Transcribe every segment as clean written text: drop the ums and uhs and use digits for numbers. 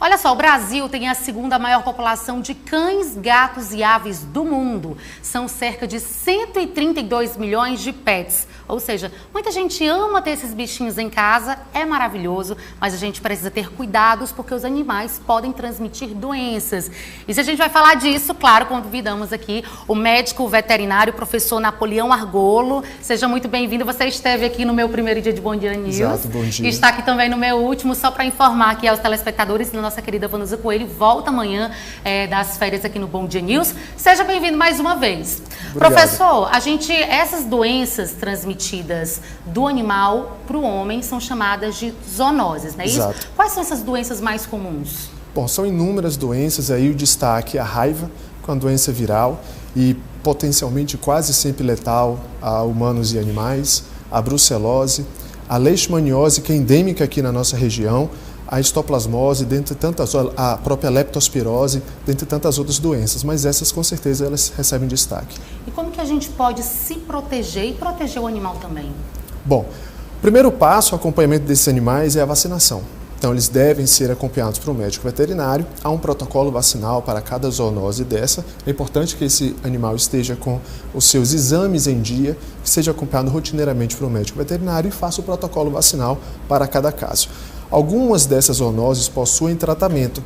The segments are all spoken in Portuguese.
Olha só, o Brasil tem a segunda maior população de cães, gatos e aves do mundo. São cerca de 132 milhões de pets. Ou seja, muita gente ama ter esses bichinhos em casa, é maravilhoso, mas a gente precisa ter cuidados porque os animais podem transmitir doenças. E se a gente vai falar disso, claro, convidamos aqui o médico veterinário, professor Napoleão Argolo. Seja muito bem-vindo. Você esteve aqui no meu primeiro dia de Bom Dia News. Exato, bom dia. E está aqui também no meu último, só para informar aqui aos telespectadores, nossa querida Vanusa Coelho volta amanhã das férias aqui no Bom Dia News. Seja bem-vindo mais uma vez. Obrigado. Professor, essas doenças transmitidas do animal para o homem são chamadas de zoonoses, não é isso? Exato. Quais são essas doenças mais comuns? Bom, são inúmeras doenças, aí o destaque é a raiva, com a doença viral e potencialmente quase sempre letal a humanos e animais, a brucelose, a leishmaniose, que é endêmica aqui na nossa região, a histoplasmose, dentre tantas, a própria leptospirose, dentre tantas outras doenças, mas essas com certeza elas recebem destaque. E como que a gente pode se proteger e proteger o animal também? Bom, o primeiro passo, o acompanhamento desses animais é a vacinação. Então eles devem ser acompanhados por um médico veterinário, há um protocolo vacinal para cada zoonose dessa. É importante que esse animal esteja com os seus exames em dia, que seja acompanhado rotineiramente por um médico veterinário e faça o protocolo vacinal para cada caso. Algumas dessas zoonoses possuem tratamento,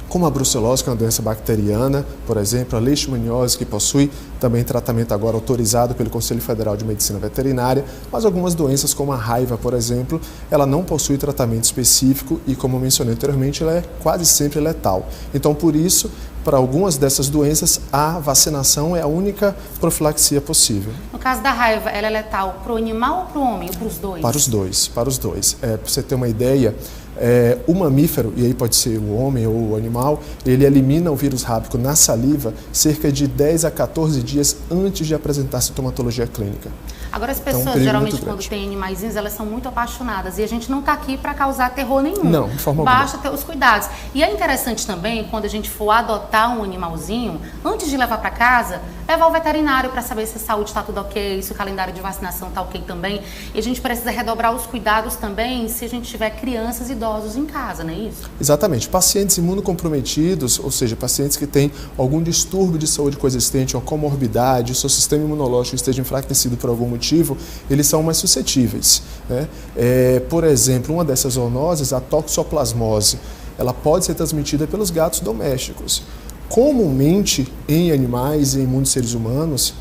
como a brucelose, que é uma doença bacteriana, por exemplo, a leishmaniose, que possui também tratamento agora autorizado pelo Conselho Federal de Medicina Veterinária, mas algumas doenças, como a raiva, por exemplo, ela não possui tratamento específico e, como mencionei anteriormente, ela é quase sempre letal. Então, por isso, para algumas dessas doenças, a vacinação é a única profilaxia possível. No caso da raiva, ela é letal para o animal ou para o homem, ou para os dois? Para os dois. Para você ter uma ideia, o mamífero, e aí pode ser o homem ou o animal, ele elimina o vírus rábico na saliva cerca de 10 a 14 dias antes de apresentar sintomatologia clínica. Agora, as pessoas, geralmente, quando têm animaizinhos, elas são muito apaixonadas. E a gente não está aqui para causar terror nenhum. Não, de forma alguma. Basta ter os cuidados. E é interessante também, quando a gente for adotar um animalzinho, antes de levar para casa, levar o veterinário para saber se a saúde está tudo ok, se o calendário de vacinação está ok também. E a gente precisa redobrar os cuidados também se a gente tiver crianças e idosos em casa, não é isso? Exatamente. Pacientes imunocomprometidos, ou seja, pacientes que têm algum distúrbio de saúde coexistente, uma comorbidade, o seu sistema imunológico esteja enfraquecido por algum motivo, eles são mais suscetíveis, né? Por exemplo, uma dessas zoonoses, a toxoplasmose, ela pode ser transmitida pelos gatos domésticos. Comumente, em animais e em muitos seres humanos,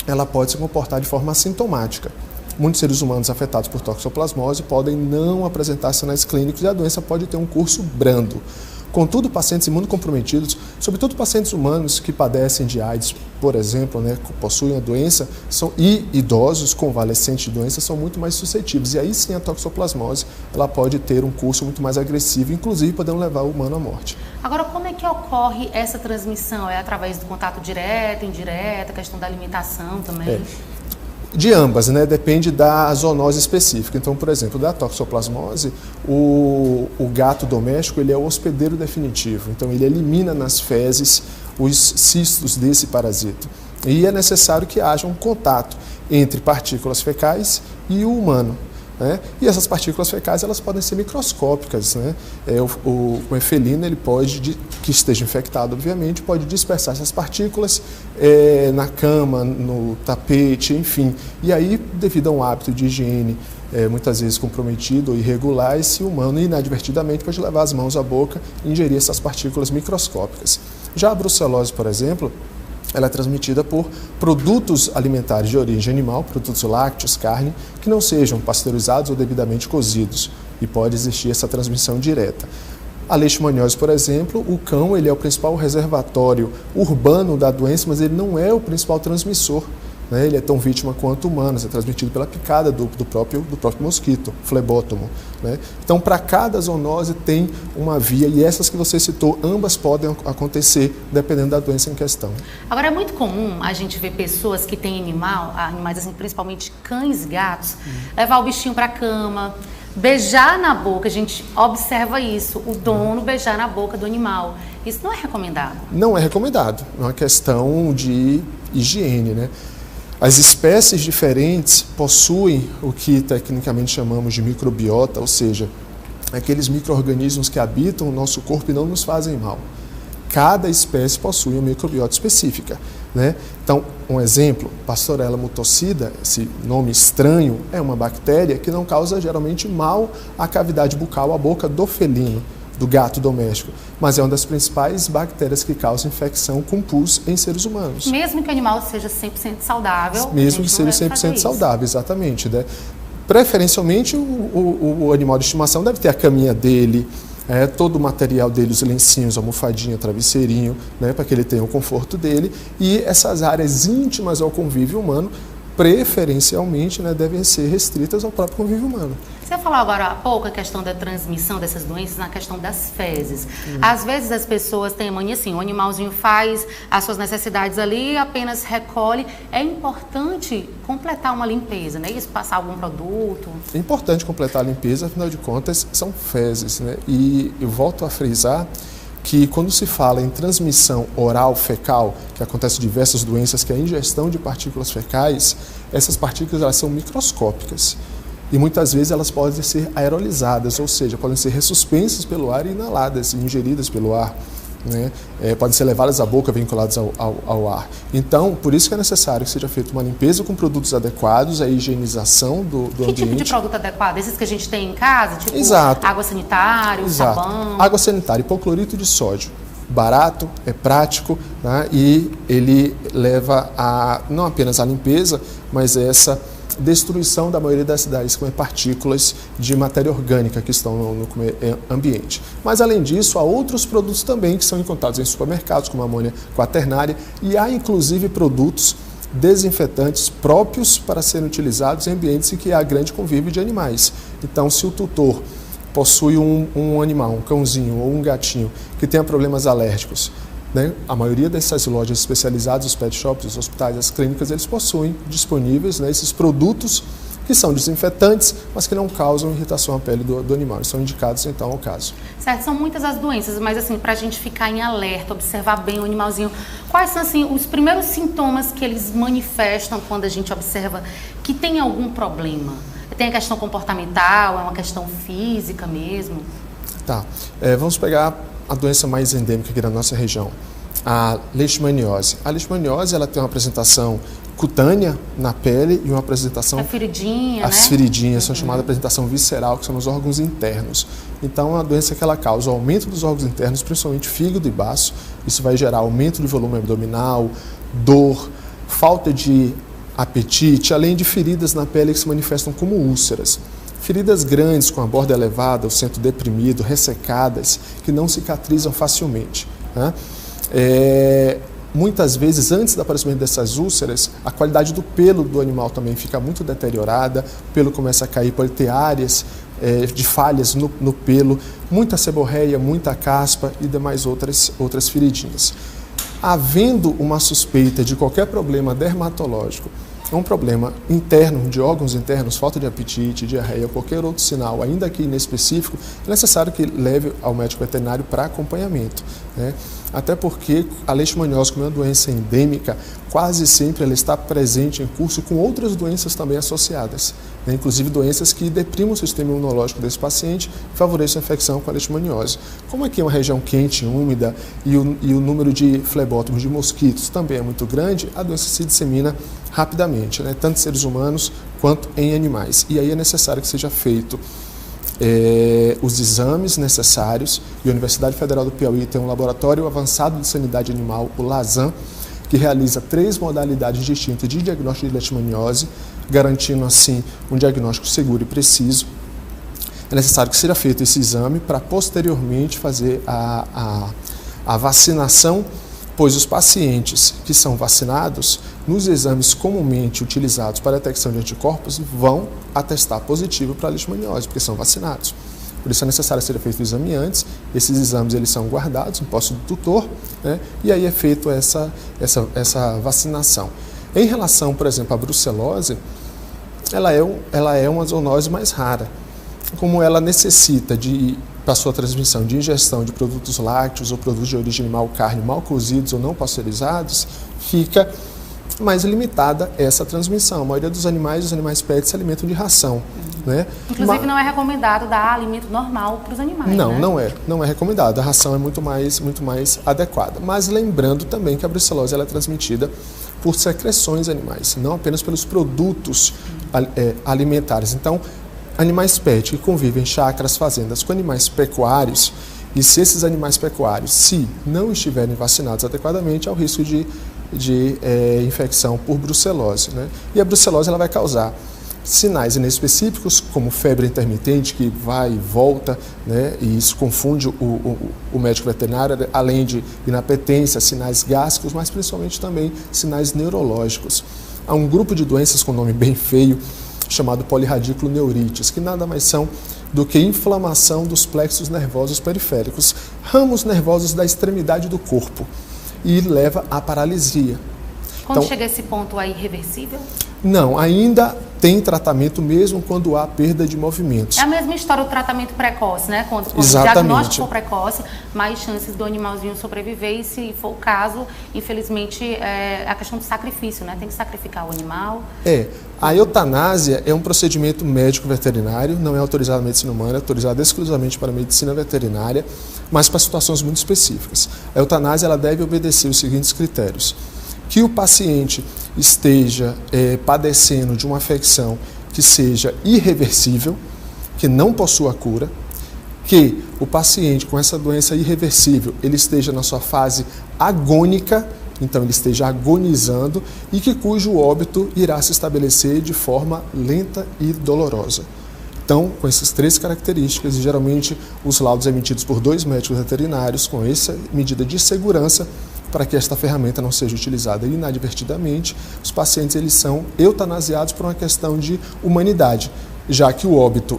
ela pode se comportar de forma assintomática. Muitos seres humanos afetados por toxoplasmose podem não apresentar sinais clínicos e a doença pode ter um curso brando. Contudo, pacientes imunocomprometidos, sobretudo pacientes humanos que padecem de AIDS, por exemplo, né, que possuem a doença, e idosos convalescentes de doença são muito mais suscetíveis. E aí sim a toxoplasmose ela pode ter um curso muito mais agressivo, inclusive podendo levar o humano à morte. Agora, como é que ocorre essa transmissão? É através do contato direto, indireto, a questão da alimentação também? De ambas, né? Depende da zoonose específica. Então, por exemplo, da toxoplasmose, o gato doméstico ele é o hospedeiro definitivo. Então, ele elimina nas fezes os cistos desse parasita. E é necessário que haja um contato entre partículas fecais e o humano, né? E essas partículas fecais elas podem ser microscópicas, né? O felino ele pode, que esteja infectado obviamente, pode dispersar essas partículas na cama, no tapete, enfim. E aí, devido a um hábito de higiene muitas vezes comprometido ou irregular, esse humano inadvertidamente pode levar as mãos à boca e ingerir essas partículas microscópicas. Já a brucelose, por exemplo, ela é transmitida por produtos alimentares de origem animal, produtos lácteos, carne, que não sejam pasteurizados ou devidamente cozidos, e pode existir essa transmissão direta. A leishmaniose, por exemplo, o cão ele é o principal reservatório urbano da doença, mas ele não é o principal transmissor, né? Ele é tão vítima quanto humanos, é transmitido pela picada do próprio mosquito, flebótomo, né? Então, para cada zoonose tem uma via, e essas que você citou, ambas podem acontecer dependendo da doença em questão. Agora, é muito comum a gente ver pessoas que têm animais assim, principalmente cães e gatos, levar o bichinho para a cama, beijar na boca. A gente observa isso, o dono beijar na boca do animal. Isso não é recomendado? Não é recomendado, é uma questão de higiene, né? As espécies diferentes possuem o que tecnicamente chamamos de microbiota, ou seja, aqueles micro-organismos que habitam o nosso corpo e não nos fazem mal. Cada espécie possui uma microbiota específica, né? Então, um exemplo, Pastorella mutocida, esse nome estranho, é uma bactéria que não causa geralmente mal à cavidade bucal, à boca do felino, do gato doméstico, mas é uma das principais bactérias que causam infecção com pus em seres humanos. Mesmo que o animal seja 100% saudável. Mesmo que seja 100% saudável, exatamente, né? Preferencialmente, o animal de estimação deve ter a caminha dele, todo o material dele, os lencinhos, almofadinha, travesseirinho, né, para que ele tenha o conforto dele. E essas áreas íntimas ao convívio humano, preferencialmente, né, devem ser restritas ao próprio convívio humano. Você falou agora há pouco a questão da transmissão dessas doenças na questão das fezes. Às vezes as pessoas têm a mania assim, o animalzinho faz as suas necessidades ali, apenas recolhe. É importante completar uma limpeza, né? Isso, passar algum produto? É importante completar a limpeza, afinal de contas, são fezes, né? E eu volto a frisar que quando se fala em transmissão oral fecal, que acontece diversas doenças, que é a ingestão de partículas fecais, essas partículas elas são microscópicas. E muitas vezes elas podem ser aerolizadas, ou seja, podem ser ressuspensas pelo ar e inaladas, ingeridas pelo ar, né? Podem ser levadas à boca, vinculadas ao ar. Então, por isso que é necessário que seja feita uma limpeza com produtos adequados, a higienização do ambiente. Que tipo de produto adequado? Esses que a gente tem em casa? Tipo Exato. Água sanitária, Exato. Sabão? Água sanitária, hipoclorito de sódio. Barato, é prático, né? E ele leva a não apenas a limpeza, mas essa destruição da maioria das partículas de matéria orgânica que estão no ambiente. Mas, além disso, há outros produtos também que são encontrados em supermercados, como a amônia quaternária, e há, inclusive, produtos desinfetantes próprios para serem utilizados em ambientes em que há grande convívio de animais. Então, se o tutor possui um animal, um cãozinho ou um gatinho que tenha problemas alérgicos, né? A maioria dessas lojas especializadas, os pet shops, os hospitais, as clínicas, eles possuem disponíveis, né, esses produtos que são desinfetantes, mas que não causam irritação à pele do animal. Eles são indicados, então, ao caso. Certo, são muitas as doenças, mas assim, para a gente ficar em alerta, observar bem o animalzinho, quais são assim, os primeiros sintomas que eles manifestam quando a gente observa que tem algum problema? Tem a questão comportamental, é uma questão física mesmo? Tá, vamos pegar a doença mais endêmica aqui da nossa região, a leishmaniose. A leishmaniose, ela tem uma apresentação cutânea na pele e uma apresentação... A feridinha, As feridinhas são chamadas de apresentação visceral, que são os órgãos internos. Então, é uma doença que ela causa o aumento dos órgãos internos, principalmente fígado e baço. Isso vai gerar aumento de volume abdominal, dor, falta de apetite, além de feridas na pele que se manifestam como úlceras. Feridas grandes, com a borda elevada, o centro deprimido, ressecadas, que não cicatrizam facilmente, né? Muitas vezes, antes do aparecimento dessas úlceras, a qualidade do pelo do animal também fica muito deteriorada, o pelo começa a cair, pode ter áreas de falhas no pelo, muita seborreia, muita caspa e demais outras feridinhas. Havendo uma suspeita de qualquer problema dermatológico, um problema interno, de órgãos internos, falta de apetite, diarreia ou qualquer outro sinal, ainda que inespecífico, é necessário que leve ao médico veterinário para acompanhamento, né? Até porque a leishmaniose, como é uma doença endêmica, quase sempre ela está presente em curso com outras doenças também associadas, né? Inclusive doenças que deprimem o sistema imunológico desse paciente e favorecem a infecção com a leishmaniose. Como aqui é uma região quente, úmida e o número de flebótomos, de mosquitos, também é muito grande, a doença se dissemina rapidamente, né? Tanto em seres humanos quanto em animais. E aí é necessário que seja feito os exames necessários, e a Universidade Federal do Piauí tem um laboratório avançado de sanidade animal, o LASAN, que realiza 3 modalidades distintas de diagnóstico de leishmaniose, garantindo assim um diagnóstico seguro e preciso. É necessário que seja feito esse exame para posteriormente fazer a vacinação, pois os pacientes que são vacinados, nos exames comumente utilizados para a detecção de anticorpos, vão atestar positivo para a leishmaniose, porque são vacinados. Por isso é necessário ser feito o exame antes, esses exames eles são guardados em posse do tutor, né? E aí é feito essa vacinação. Em relação, por exemplo, à brucelose, ela é uma zoonose mais rara. Como ela necessita para sua transmissão de ingestão de produtos lácteos ou produtos de origem animal, carne mal cozidos ou não pasteurizados, fica mais limitada essa transmissão. A maioria dos animais pets se alimentam de ração. Né? Inclusive não é recomendado dar alimento normal para os animais. Não, né? não é recomendado. A ração é muito mais adequada. Mas lembrando também que a brucelose ela é transmitida por secreções animais, não apenas pelos produtos alimentares. Então, animais pet que convivem em chácaras, fazendas com animais pecuários, e se esses animais pecuários, se não estiverem vacinados adequadamente, há o risco de infecção por brucelose. Né? E a brucelose ela vai causar sinais inespecíficos, como febre intermitente, que vai e volta, né? E isso confunde o médico veterinário, além de inapetência, sinais gástricos, mas principalmente também sinais neurológicos. Há um grupo de doenças com nome bem feio, chamado polirradiculoneurites, que nada mais são do que inflamação dos plexos nervosos periféricos, ramos nervosos da extremidade do corpo, e leva à paralisia. Quando chega a esse ponto, é irreversível? Não, ainda tem tratamento mesmo quando há perda de movimentos. É a mesma história do tratamento precoce, né? Quando o Exatamente. diagnóstico for precoce, mais chances do animalzinho sobreviver, e se for o caso, infelizmente, a questão do sacrifício, né? Tem que sacrificar o animal. A eutanásia é um procedimento médico veterinário, não é autorizado na medicina humana, é autorizado exclusivamente para a medicina veterinária, mas para situações muito específicas. A eutanásia ela deve obedecer os seguintes critérios: que o paciente esteja padecendo de uma afecção que seja irreversível, que não possua cura, que o paciente com essa doença irreversível ele esteja na sua fase agônica, então ele esteja agonizando, e que cujo óbito irá se estabelecer de forma lenta e dolorosa. Então, com essas três características, e geralmente os laudos emitidos por 2 médicos veterinários, com essa medida de segurança, para que esta ferramenta não seja utilizada inadvertidamente, os pacientes eles são eutanasiados por uma questão de humanidade, já que o óbito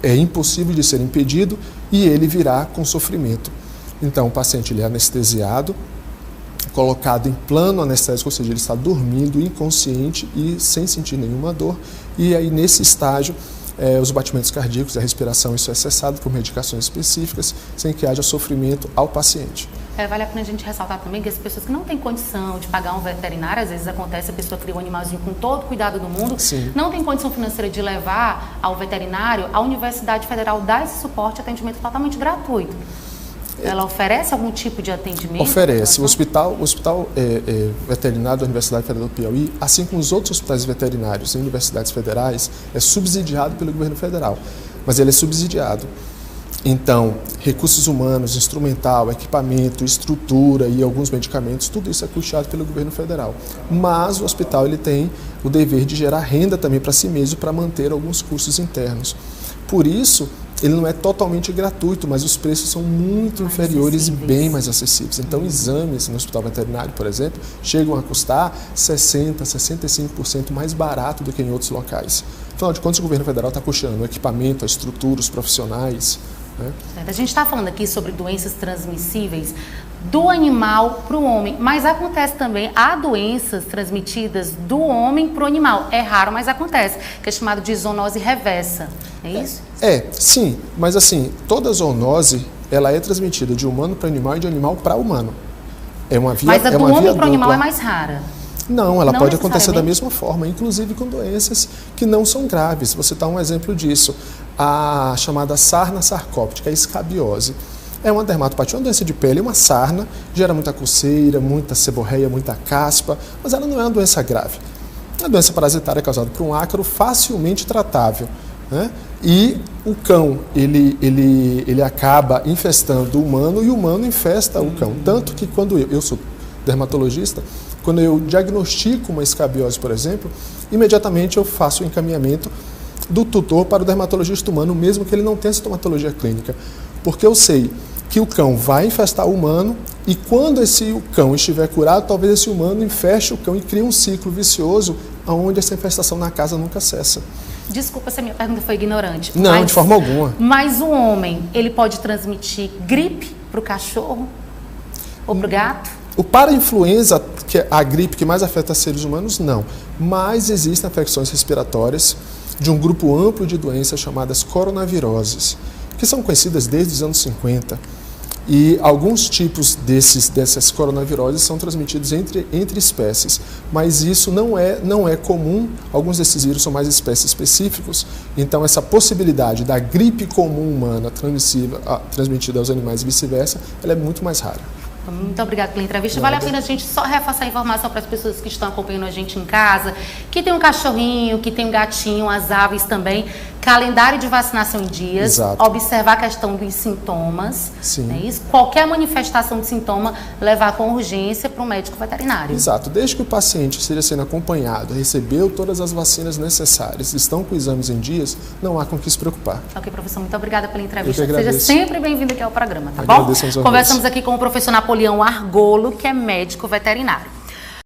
é impossível de ser impedido e ele virá com sofrimento. Então, o paciente ele é anestesiado, colocado em plano anestésico, ou seja, ele está dormindo inconsciente e sem sentir nenhuma dor, e aí nesse estágio os batimentos cardíacos, a respiração, isso é cessado por medicações específicas, sem que haja sofrimento ao paciente. Vale a pena a gente ressaltar também que as pessoas que não têm condição de pagar um veterinário, às vezes acontece, a pessoa cria um animalzinho com todo o cuidado do mundo, Sim. Não tem condição financeira de levar ao veterinário, a Universidade Federal dá esse suporte, atendimento totalmente gratuito. Ela oferece algum tipo de atendimento? Oferece. O Hospital Veterinário da Universidade Federal do Piauí, assim como os outros hospitais veterinários em universidades federais, é subsidiado pelo governo federal, mas ele é subsidiado. Então, recursos humanos, instrumental, equipamento, estrutura e alguns medicamentos, tudo isso é custeado pelo governo federal. Mas o hospital ele tem o dever de gerar renda também para si mesmo, para manter alguns custos internos. Por isso, ele não é totalmente gratuito, mas os preços são muito inferiores e bem mais acessíveis. Então, exames no hospital veterinário, por exemplo, chegam a custar 60%, 65% mais barato do que em outros locais. Afinal de contas, o governo federal está custeando o equipamento, a estrutura, os profissionais. Né? A gente está falando aqui sobre doenças transmissíveis do animal para o homem, mas acontece também, há doenças transmitidas do homem para o animal. É raro, mas acontece, que é chamado de zoonose reversa, é isso? Sim, mas assim, toda zoonose, ela é transmitida de humano para animal e de animal para humano. É uma via, mas a do homem para o animal é mais rara? Não, ela pode acontecer da mesma forma, inclusive com doenças que não são graves. Vou citar um exemplo disso, a chamada sarna sarcóptica, a escabiose. É uma dermatopatia, uma doença de pele, uma sarna, gera muita coceira, muita seborreia, muita caspa, mas ela não é uma doença grave. É uma doença parasitária causada por um ácaro facilmente tratável, né? E o cão, ele acaba infestando o humano e o humano infesta o cão. Tanto que quando eu sou dermatologista, quando eu diagnostico uma escabiose, por exemplo, imediatamente eu faço o encaminhamento do tutor para o dermatologista humano, mesmo que ele não tenha sintomatologia clínica. Porque eu sei que o cão vai infestar o humano e quando o cão estiver curado, talvez esse humano infeste o cão e crie um ciclo vicioso onde essa infestação na casa nunca cessa. Desculpa se a minha pergunta foi ignorante. Não, de forma alguma. Mas o homem, ele pode transmitir gripe para o cachorro ou para o gato? O parainfluenza, que é a gripe que mais afeta seres humanos, não. Mas existem infecções respiratórias de um grupo amplo de doenças chamadas coronaviroses, que são conhecidas desde os anos 50. E alguns tipos dessas coronaviroses são transmitidos entre espécies, mas isso não é comum. Alguns desses vírus são mais espécies específicos, então essa possibilidade da gripe comum humana transmitida aos animais e vice-versa, ela é muito mais rara. Muito obrigada pela entrevista. Vale a pena a gente só reforçar a informação para as pessoas que estão acompanhando a gente em casa, que tem um cachorrinho, que tem um gatinho, as aves também. Calendário de vacinação em dias, Exato. Observar a questão dos sintomas, Sim. Né, isso? Qualquer manifestação de sintoma, levar com urgência para o médico veterinário. Exato. Desde que o paciente esteja sendo acompanhado, recebeu todas as vacinas necessárias, estão com exames em dias, não há com que se preocupar. Ok, professor, muito obrigada pela entrevista. Eu que agradeço. Seja sempre bem-vindo aqui ao programa, tá bom? Agradeço aos ouvintes. Conversamos aqui com o professor Napoleão Argolo, que é médico veterinário.